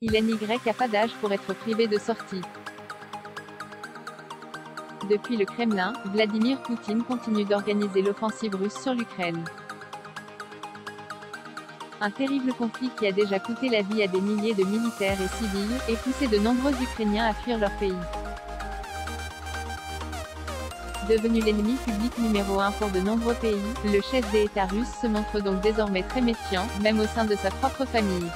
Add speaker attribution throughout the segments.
Speaker 1: Il n'y a pas d'âge pour être privé de sortie. Depuis le Kremlin, Vladimir Poutine continue d'organiser l'offensive russe sur l'Ukraine. Un terrible conflit qui a déjà coûté la vie à des milliers de militaires et civils, et poussé de nombreux Ukrainiens à fuir leur pays. Devenu l'ennemi public numéro 1 pour de nombreux pays, le chef d'État russe se montre donc désormais très méfiant, même au sein de sa propre famille.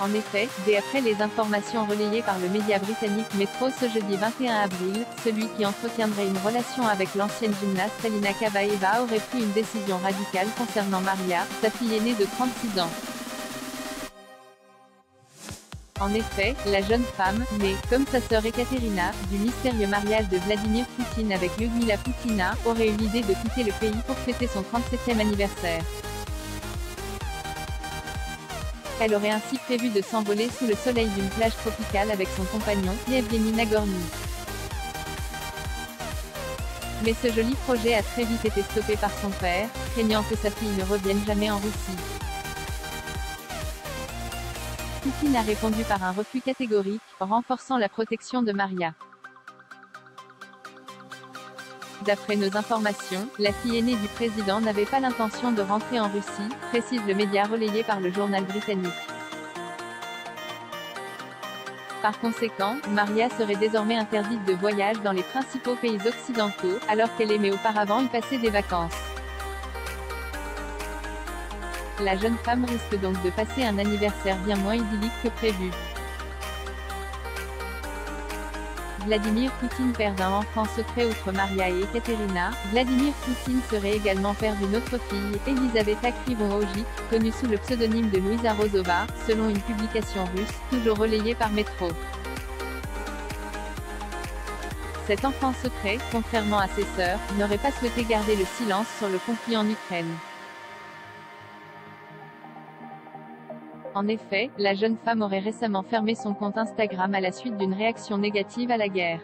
Speaker 1: En effet, dès après les informations relayées par le média britannique Metro ce jeudi 21 avril, celui qui entretiendrait une relation avec l'ancienne gymnaste Alina Kabaeva aurait pris une décision radicale concernant Maria, sa fille aînée de 36 ans. En effet, la jeune femme, née, comme sa sœur Ekaterina, du mystérieux mariage de Vladimir Poutine avec Lyudmila Poutina, aurait eu l'idée de quitter le pays pour fêter son 37e anniversaire. Elle aurait ainsi prévu de s'envoler sous le soleil d'une plage tropicale avec son compagnon, Yevgeny Nagorny. Mais ce joli projet a très vite été stoppé par son père, craignant que sa fille ne revienne jamais en Russie. Poutine a répondu par un refus catégorique, renforçant la protection de Maria. D'après nos informations, la fille aînée du président n'avait pas l'intention de rentrer en Russie, précise le média relayé par le journal britannique. Par conséquent, Maria serait désormais interdite de voyage dans les principaux pays occidentaux, alors qu'elle aimait auparavant y passer des vacances. La jeune femme risque donc de passer un anniversaire bien moins idyllique que prévu. Vladimir Poutine, père d'un enfant secret outre Maria et Ekaterina, Vladimir Poutine serait également père d'une autre fille, Elisaveta Krivonojik, connue sous le pseudonyme de Louisa Rozova, selon une publication russe, toujours relayée par Metro. Cet enfant secret, contrairement à ses sœurs, n'aurait pas souhaité garder le silence sur le conflit en Ukraine. En effet, la jeune femme aurait récemment fermé son compte Instagram à la suite d'une réaction négative à la guerre.